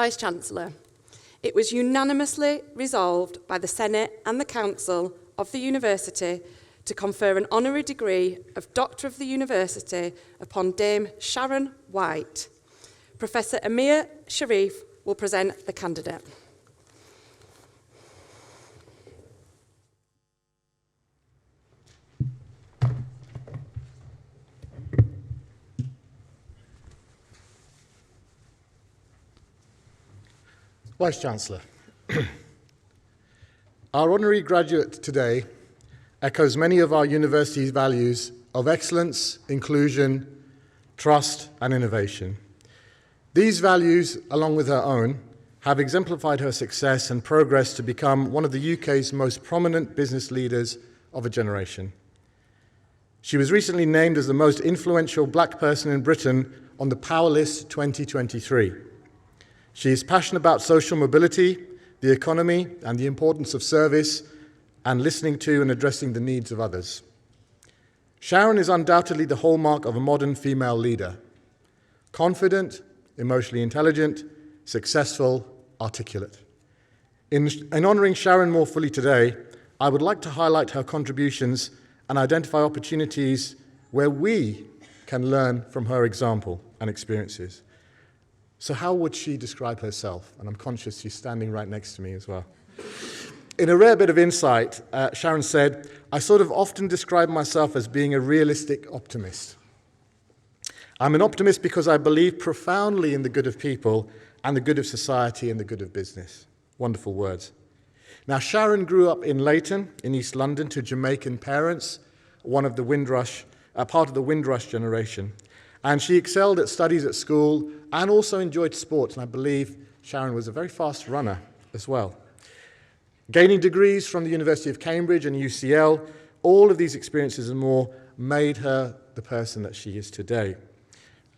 Vice-Chancellor, it was unanimously resolved by the Senate and the Council of the University to confer an honorary degree of Doctor of the University upon Dame Sharon White. Professor Amir Sharif will present the candidate. Vice-Chancellor, our honorary graduate today echoes many of our university's values of excellence, inclusion, trust, and innovation. These values, along with her own, have exemplified her success and progress to become one of the UK's most prominent business leaders of a generation. She was recently named as the most influential black person in Britain on the Power List 2023. She is passionate about social mobility, the economy, and the importance of service and listening to and addressing the needs of others. Sharon is undoubtedly the hallmark of a modern female leader. Confident, emotionally intelligent, successful, articulate. In honouring Sharon more fully today, I would like to highlight her contributions and identify opportunities where we can learn from her example and experiences. So how would she describe herself? And I'm conscious she's standing right next to me as well. In a rare bit of insight, Sharon said, I sort of often describe myself as being a realistic optimist. I'm an optimist because I believe profoundly in the good of people and the good of society and the good of business. Wonderful words. Now, Sharon grew up in Leighton, in East London, to Jamaican parents, part of the Windrush generation. And she excelled at studies at school and also enjoyed sports. And I believe Sharon was a very fast runner as well. Gaining degrees from the University of Cambridge and UCL, all of these experiences and more made her the person that she is today.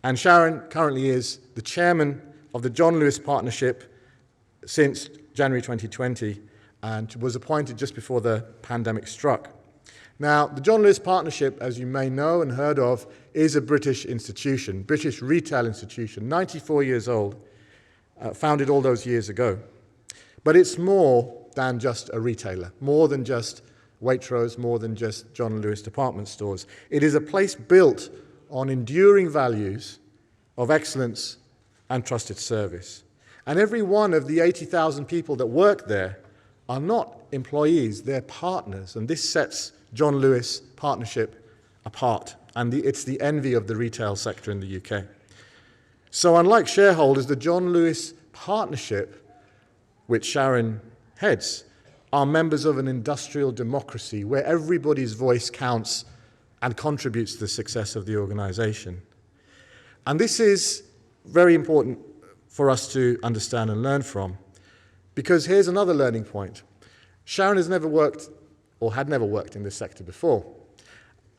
And Sharon currently is the chairman of the John Lewis Partnership since January 2020 and was appointed just before the pandemic struck. Now, the John Lewis Partnership, as you may know and heard of, is a British institution, British retail institution, 94 years old, founded all those years ago. But it's more than just a retailer, more than just Waitrose, more than just John Lewis department stores. It is a place built on enduring values of excellence and trusted service. And every one of the 80,000 people that work there are not employees, they're partners. And this sets John Lewis Partnership apart. And it's the envy of the retail sector in the UK. So unlike shareholders, the John Lewis Partnership, which Sharon heads, are members of an industrial democracy where everybody's voice counts and contributes to the success of the organisation. And this is very important for us to understand and learn from, because here's another learning point. Sharon has never worked, or had never worked in this sector before.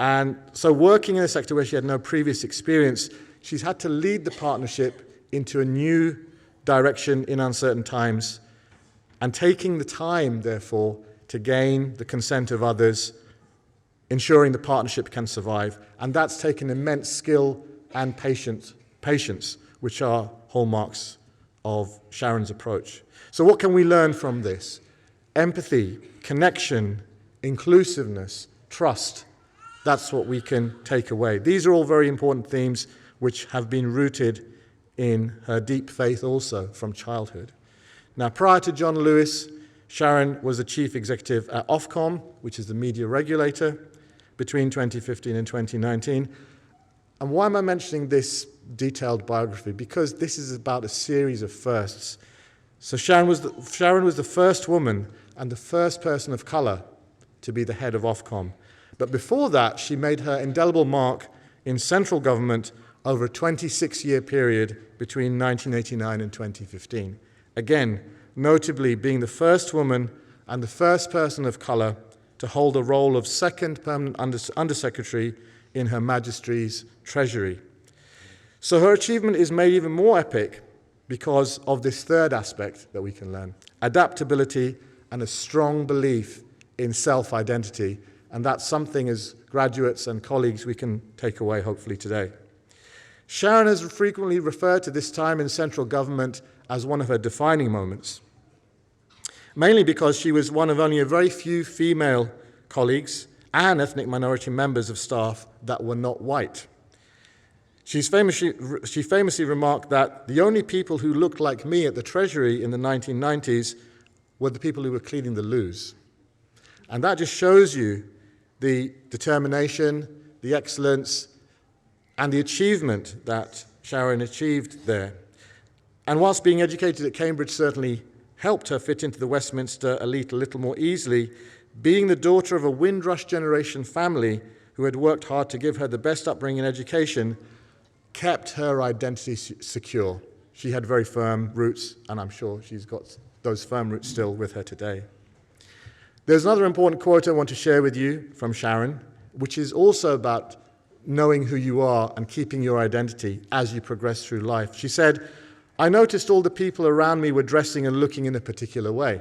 And so working in a sector where she had no previous experience, she's had to lead the partnership into a new direction in uncertain times, and taking the time, therefore, to gain the consent of others, ensuring the partnership can survive. And that's taken immense skill and patience, which are hallmarks of Sharon's approach. So what can we learn from this? Empathy, connection, inclusiveness, trust. That's what we can take away. These are all very important themes which have been rooted in her deep faith also from childhood. Now, prior to John Lewis, Sharon was the chief executive at Ofcom, which is the media regulator, between 2015 and 2019. And why am I mentioning this detailed biography? Because this is about a series of firsts. So Sharon was the first woman and the first person of colour to be the head of Ofcom. But before that, she made her indelible mark in central government over a 26-year period between 1989 and 2015. Again, notably being the first woman and the first person of colour to hold the role of second permanent undersecretary in Her Majesty's Treasury. So her achievement is made even more epic because of this third aspect that we can learn: adaptability and a strong belief in self-identity. And that's something as graduates and colleagues we can take away hopefully today. Sharon has frequently referred to this time in central government as one of her defining moments, mainly because she was one of only a very few female colleagues and ethnic minority members of staff that were not white. She famously remarked that the only people who looked like me at the Treasury in the 1990s were the people who were cleaning the loos. And that just shows you the determination, the excellence, and the achievement that Sharon achieved there. And whilst being educated at Cambridge certainly helped her fit into the Westminster elite a little more easily, being the daughter of a Windrush generation family who had worked hard to give her the best upbringing and education kept her identity secure. She had very firm roots, and I'm sure she's got those firm roots still with her today. There's another important quote I want to share with you from Sharon, which is also about knowing who you are and keeping your identity as you progress through life. She said, "I noticed all the people around me were dressing and looking in a particular way,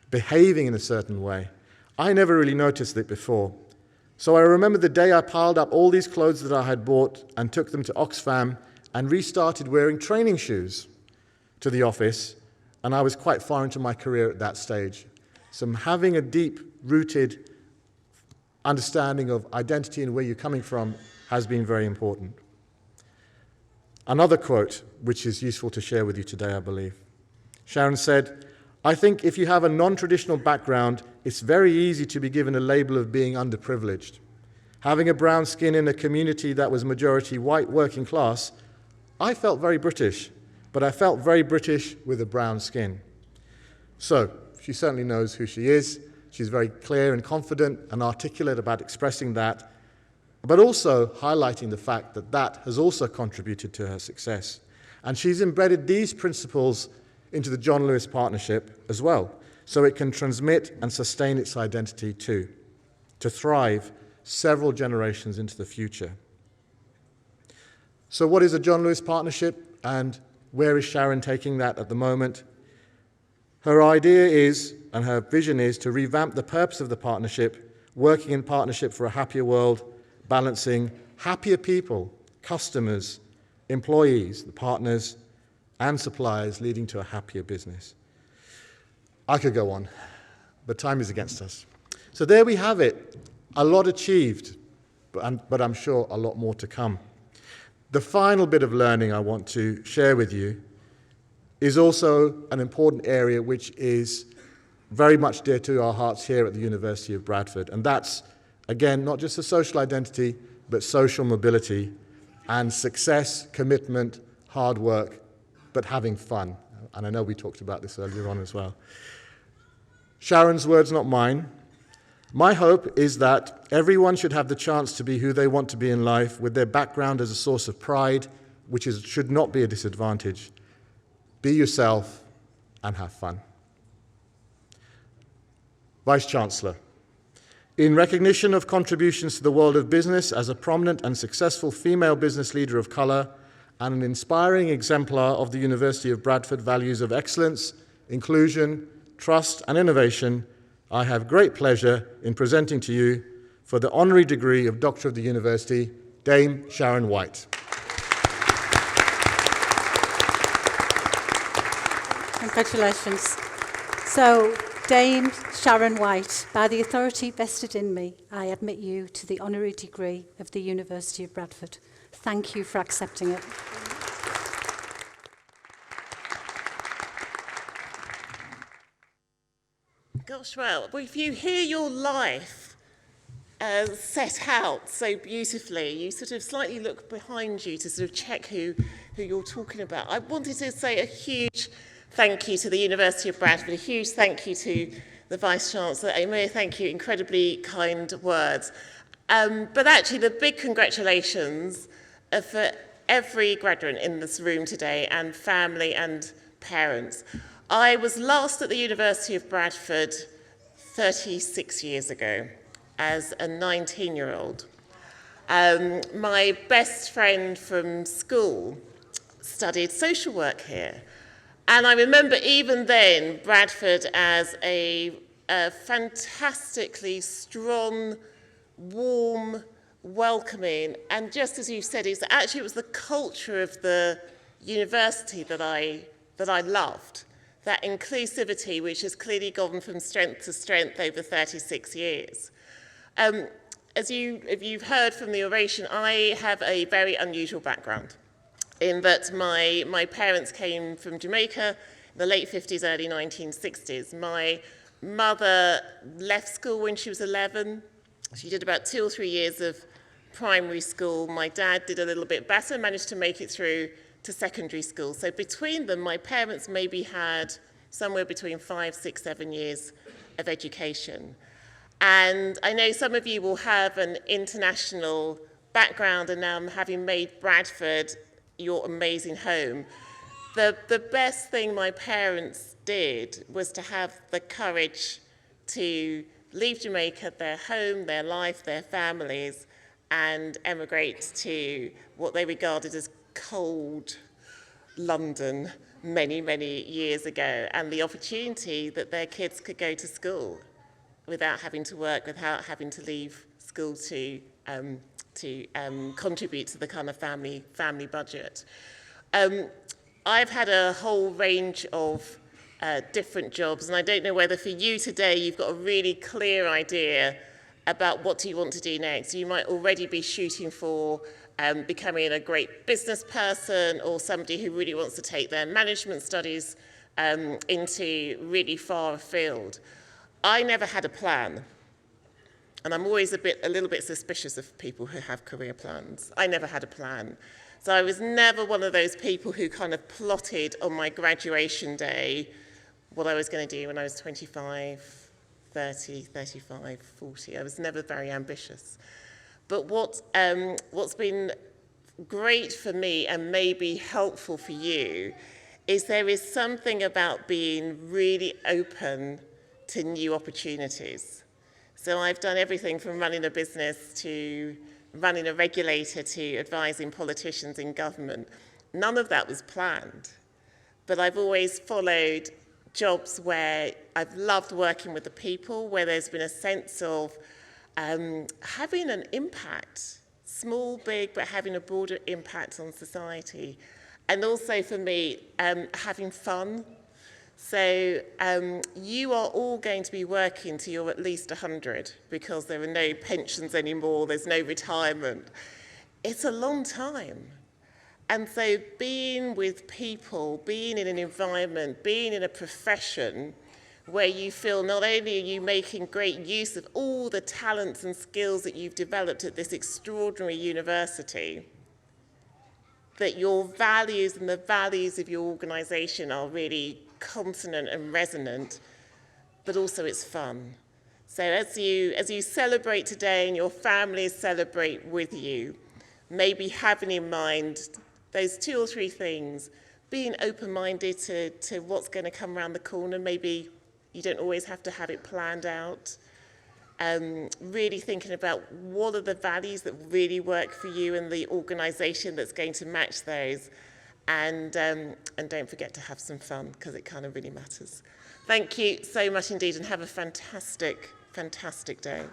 behaving in a certain way. I never really noticed it before. So I remember the day I piled up all these clothes that I had bought and took them to Oxfam and restarted wearing training shoes to the office, and I was quite far into my career at that stage. So having a deep-rooted understanding of identity and where you're coming from has been very important." Another quote, which is useful to share with you today, I believe. Sharon said, "I think if you have a non-traditional background, it's very easy to be given a label of being underprivileged. Having a brown skin in a community that was majority white working class, I felt very British, but I felt very British with a brown skin." So, she certainly knows who she is. She's very clear and confident and articulate about expressing that, but also highlighting the fact that that has also contributed to her success. And she's embedded these principles into the John Lewis Partnership as well, so it can transmit and sustain its identity too, to thrive several generations into the future. So what is a John Lewis Partnership, and where is Sharon taking that at the moment? Her idea is, and her vision is, to revamp the purpose of the partnership, working in partnership for a happier world, balancing happier people, customers, employees, the partners, and suppliers, leading to a happier business. I could go on, but time is against us. So there we have it. A lot achieved, but I'm sure a lot more to come. The final bit of learning I want to share with you is also an important area which is very much dear to our hearts here at the University of Bradford. And that's, again, not just a social identity, but social mobility and success, commitment, hard work, but having fun. And I know we talked about this earlier on as well. Sharon's words, not mine. My hope is that everyone should have the chance to be who they want to be in life, with their background as a source of pride, which should not be a disadvantage. Be yourself and have fun. Vice-Chancellor, in recognition of contributions to the world of business as a prominent and successful female business leader of colour and an inspiring exemplar of the University of Bradford values of excellence, inclusion, trust and innovation, I have great pleasure in presenting to you, for the honorary degree of Doctor of the University, Dame Sharon White. Congratulations. So, Dame Sharon White, by the authority vested in me, I admit you to the honorary degree of the University of Bradford. Thank you for accepting it. Gosh, well, if you hear your life set out so beautifully, you sort of slightly look behind you to sort of check who you're talking about. I wanted to say a huge thank you to the University of Bradford, a huge thank you to the Vice-Chancellor. Emir, thank you, incredibly kind words. But actually, the big congratulations are for every graduate in this room today, and family and parents. I was last at the University of Bradford 36 years ago as a 19-year-old. My best friend from school studied social work here. And I remember even then Bradford as a fantastically strong, warm, welcoming, and just as you said, it was the culture of the university that I that I loved, that inclusivity which has clearly gone from strength to strength over 36 years. If you've heard from the oration, I have a very unusual background in that my parents came from Jamaica in the late 50s, early 1960s. My mother left school when she was 11. She did about 2 or 3 years of primary school. My dad did a little bit better, managed to make it through to secondary school. So between them, my parents maybe had somewhere between 5, 6, 7 years of education. And I know some of you will have an international background, and now having made Bradford your amazing home, the best thing my parents did was to have the courage to leave Jamaica, their home, their life, their families, and emigrate to what they regarded as cold London many, many years ago, and the opportunity that their kids could go to school without having to work, without having to leave school to contribute to the kind of family budget. I've had a whole range of different jobs, and I don't know whether for you today you've got a really clear idea about what do you want to do next. You might already be shooting for becoming a great business person, or somebody who really wants to take their management studies into really far afield. I never had a plan, and I'm always a little bit suspicious of people who have career plans. I never had a plan. So I was never one of those people who kind of plotted on my graduation day what I was going to do when I was 25, 30, 35, 40. I was never very ambitious. But what's been great for me and maybe helpful for you is there is something about being really open to new opportunities. So I've done everything from running a business to running a regulator to advising politicians in government. None of that was planned, but I've always followed jobs where I've loved working with the people, where there's been a sense of having an impact, small, big, but having a broader impact on society. And also for me, having fun. So you are all going to be working till you're at least 100 because there are no pensions anymore, there's no retirement. It's a long time. And so being with people, being in an environment, being in a profession where you feel not only are you making great use of all the talents and skills that you've developed at this extraordinary university, that your values and the values of your organisation are really consonant and resonant, but also it's fun. So as you celebrate today and your families celebrate with you, maybe having in mind those 2 or 3 things, being open-minded to what's going to come around the corner. Maybe you don't always have to have it planned out. Really thinking about what are the values that really work for you and the organisation that's going to match those. And don't forget to have some fun, because it kind of really matters. Thank you so much indeed, and have a fantastic, fantastic day.